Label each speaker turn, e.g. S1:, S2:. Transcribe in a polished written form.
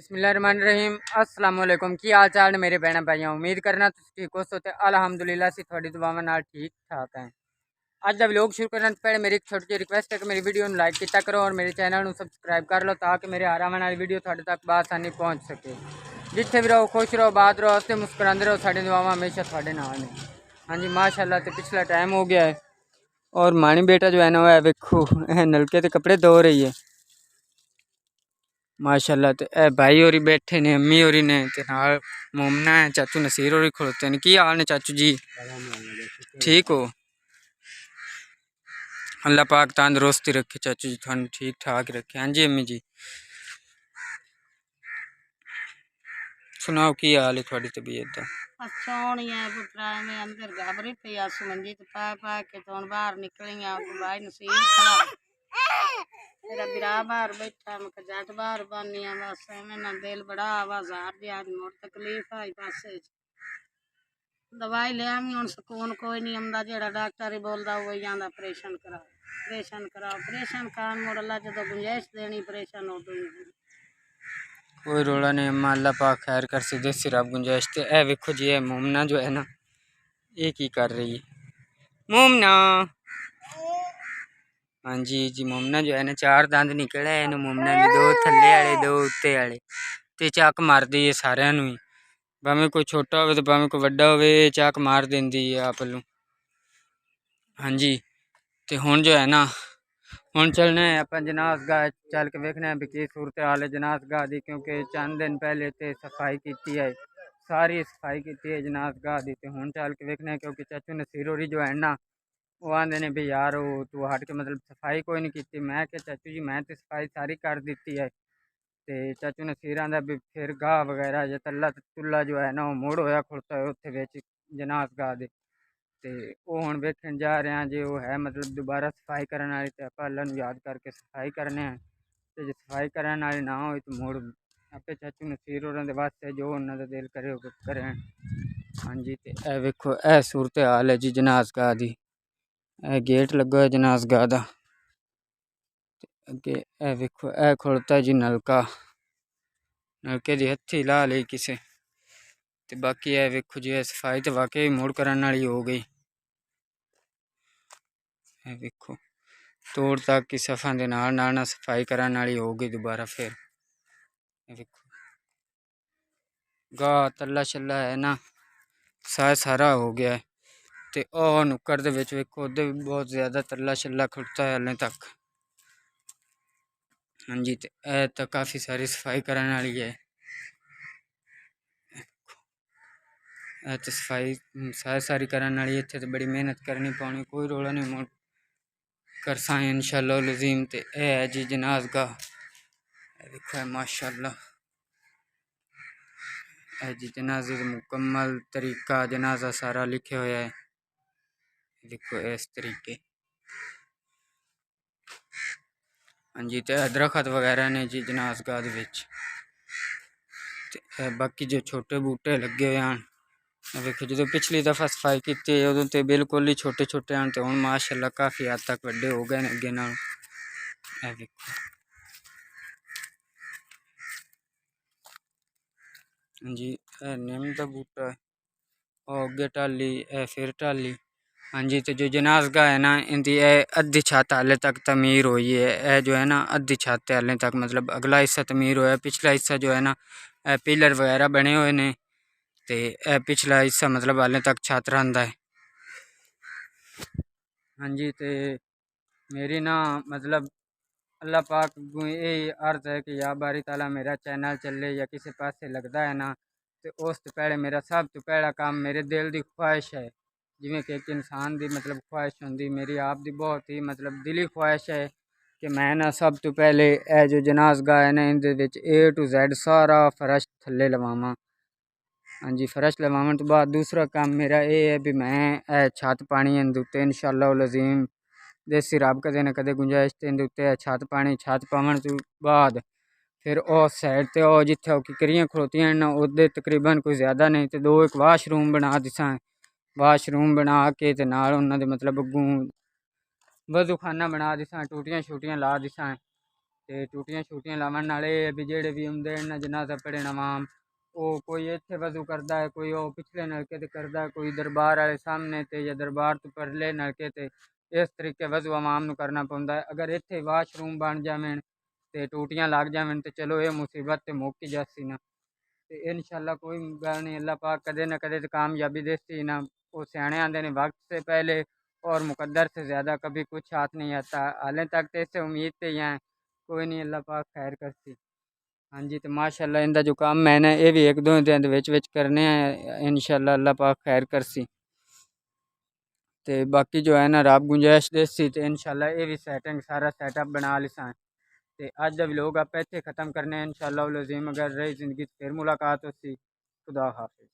S1: बिस्मिल्लाहिर्रहमानिर्रहीम अस्सलाम वालेकुम की हाल चाल मेरे भैन भाइयों। उम्मीद करना तुम ठीक हो सोते अल्हम्दुलिल्लाह से थोड़ी दुआवां नाल ठीक ठाक हैं। अज का व्लॉग शुरू करने से पहले मेरी एक छोटी रिक्वेस्ट है कि मेरी वीडियो लाइक किया करो और मेरे चैनल को सब्सक्राइब कर लो ताकि मेरे हर आने वाली वीडियो थोड़े तक बआसानी पहुँच सके। जिथे भी रहो खुश रहो बात रहो हंसते मुस्कुराते रहो। साड़ी दुआवां हमेशा थोड़े नाल ने। हाँ जी माशाल्लाह। तो पिछला टाइम हो गया है और मानी बेटा जो है ना वह वेखो नलके के कपड़े धो रही है माशाल्लाह। तो ए भाई होरी बैठे ने अम्मी होरी ने ते नाल मोमना है चाचू नसीर होरी खड़ोते ने। की हाल ने चाचू जी? ठीक हो? अल्लाह पाक तंदुरुस्ती रखे चाचू जी, थानू ठीक ठाक रखे। हाँ जी अम्मी जी सुनाओ की हाल है थोड़ी तबीयत दा?
S2: अच्छा होनी है पुत्रा में अंदर घबरी पई आ सुमंजी तो पा पा के तो बाहर निकली आ तो भाई नसीर खड़ा तेरा बिरा बाहर बैठा मैं जट बाहर बानी आ बस में ना दिल बड़ा आवाज आ रही आज मोर तकलीफ आई पासे दवाई ले आमी हुन सुकून कोई नहीं आंदा जेड़ा डॉक्टर ही बोलदा वही आंदा ऑपरेशन करा ऑपरेशन कान मोड़ अल्लाह जदों गुंजाइश देनी ऑपरेशन हो तो
S1: कोई रोला नहीं अम्मा, अल्लाह पाक खैर कर से दे सिर्फ गुंजाइश। ते ए वेखो जी मोमना जो है ना ये की कर रही है मोमना? हाँ जी जी मोमना जो है ना चार दंद निकले है मोमना ने, दो थले वाले दो उत्ते वाले। ते चक मार दी है सारिਆਂ ਨੂੰ ही, भावें कोई छोटा हो तो भावें कोई वड्डा हो चक मार देंदी है आप लोग। हाँ जी तो हुण जो है ना हुण चलने अपन जनाज गाह चल के वेखने भी की सूरत हाल है जनाज गाह की, क्योंकि चंद दिन पहले तो सफाई की है, सारी सफाई की है जनाज गाह की। तो हुण चल के वेखने क्योंकि चाचू नसीर होरी जो है ना वो आंदे ने भी यार वो तू हट के मतलब सफाई कोई नहीं की। मैं क्या चाचू जी मैं तो सफाई सारी कर दी है। तो चाचू नसीर आंदा भी फिर गाह वगैरह या तला तुला जो है ना वो मुड़ होया खुड़ता है उत्थे विच जनाज गाह दे। ते वो हुण वेखण जा रहे हैं जे वो है मतलब दोबारा सफाई करने वाली तो आप अल्लाह नूं याद करके सफाई करने हैं। तो जे सफाई करने वाली ना हो तो मुड़ आपे चाचू नसीर होरां दे वास्ते जो उन्हां दा दिल करे वो करें। हाँ जी तो ए वेखो ए सूरत हाल है जी जनाज गाह दी। ए गेट लगा है जनाज गाह दा। अगे ए वेखो ए खड़ोता है जी नलका, नलके दी हत्थी ला ली किसे। ते बाकी ए वेखो जी सफाई तो वाकई मुड़ करने वाली हो गई। ए वेखो तोड़ तक की सफा दे नाल नाल ना सफाई करने वाली हो गई दोबारा फिर। वेखो गाह तला शला है ना सारा हो गया है। ते ओह नुक्कड़ दे विच वेखो उधर भी बहुत ज़्यादा तला शला खड़ता है हाले तक। हाँ जी तो ए तो काफ़ी सारी सफाई करने वाली है। ए तो सफाई सारी करने वाली इत्थे तो बड़ी मेहनत करनी पौनी, कोई रोला नहीं मुड़ करसा इंशाअल्लाह लज़ीम। ते ए है जी जनाज गाह देखो है माशाअल्लाह। है जी जनाजे का मुकम्मल तरीका जनाजा सारा लिखे हुआ है देखो इस तरीके। हाँ जी तो दरखत वगैरह ने जी जनाज गाह बाकी जो छोटे बूटे लगे हुए हैं देखो जो पिछली दफ़ा सफाई की उदों तो बिल्कुल ही छोटे छोटे हैं तो हम माशाअल्लाह काफ़ी हद तक बड़े हो गए अगे नाल। देखो हाँ जी नीम का बूटा है और अगे टाली फिर टाली। हाँ जी तो जो जनाज गाह है ना इनकी अद्धी छत हाले तक तमीर हुई है। यह जो है ना अद्धी छत हाले तक मतलब अगला हिस्सा तमीर होया, पिछला हिस्सा जो है ना पिलर वगैरह बने हुए ने ते पिछला हिस्सा मतलब हाले तक छत रहा है। हाँ जी तो मेरी ना मतलब अल्लाह पाक को यही अर्ज है कि या बारी ताला मेरा चैनल चले या किसी पास से लगता है ना तो उस तो पहले मेरा सब तो पहला काम मेरे दिल की ख्वाहिश है जिमें कि एक इंसान की मतलब ख्वाहिश होंगी मेरी आप की बहुत ही मतलब दिली ख्वाहिश है कि मैं ना सब तो पहले ए जो जनाज गाह है ना इनके A to Z सारा फर्श थले लवावां। हाँ जी फर्श लवावन तो बाद दूसरा काम मेरा ये है भी मैं छत पानी इन उत्ते इंशाअल्लाह लज़ीम देसी रब कदे ना कदे गुंजाइश इन उत्ते छत पानी छत पावन तो बाद फिर उस साइड ते जिथे किकरियाँ खड़ोतियां ना उदे तकरीबन कोई ज़्यादा नहीं तो दो एक वाशरूम बना दिसा। वाशरूम बना के ते नाल उन्हां दे मतलब अग्गों वज़ू खाना बना दिसा, टूटियां शूटियां ला दिसा। ਤੇ ਟੂਟੀਆਂ ਛੂਟੀਆਂ ਲਾਵਣ ਨਾਲੇ ਵੀ ਜਿਹੜੇ ਵੀ ਹੁੰਦੇ ਨੇ ਜਨਾਜ਼ਾ ਪੜ੍ਹਨ ਆਵਾਮ ਉਹ ਕੋਈ ਇੱਥੇ ਵਜ਼ੂ ਕਰਦਾ ਹੈ, ਕੋਈ ਉਹ ਪਿਛਲੇ ਨਲਕੇ ਤੇ ਕਰਦਾ, ਕੋਈ ਦਰਬਾਰ ਵਾਲੇ ਸਾਹਮਣੇ ਤੇ ਜਾਂ ਦਰਬਾਰ ਤੋਂ ਪਰਲੇ ਨਲਕੇ ਤੇ। ਇਸ ਤਰੀਕੇ ਵਜ਼ੂ ਆਵਾਮ ਨੂੰ ਕਰਨਾ ਪੈਂਦਾ ਹੈ। ਅਗਰ ਇੱਥੇ ਵਾਸ਼ਰੂਮ ਬਣ ਜਾਵਣ ਤੇ ਟੂਟੀਆਂ ਲੱਗ ਜਾਵਣ ਤੇ ਚਲੋ ਇਹ ਮੁਸੀਬਤ ਤੇ ਮੁੱਕ ਜਾਸੀ ਨਾ। ਤੇ इंशाल्लाह कोई गल नहीं, अल्लाह पाक कदे न कदे तो कामयाबी देती ना। वो सियाने आंदे ने वक्त से पहले और मुकद्दर से ज़्यादा कभी कुछ हाथ नहीं आता। हालें तक तो इससे उम्मीद तो हैं, कोई नहीं, अल्लाह पाक खैर करती। हाँ जी, तो माशाल्लाह इनका जो काम मैंने ये भी एक दो दिन विच करने हैं इंशाल्लाह, अल्लाह पाक खैर करसी। तो बाकी जो है ना रब गुंजाइश देसी तो इंशाल्लाह ये भी सैटिंग सारा सैटअप बना लिसा। तो अज का व्लॉग आप इत्थे ख़त्म करने इंशाल्लाह अज़ीम। अगर रही ज़िंदगी फिर मुलाकात होती। खुदा हाफिज़।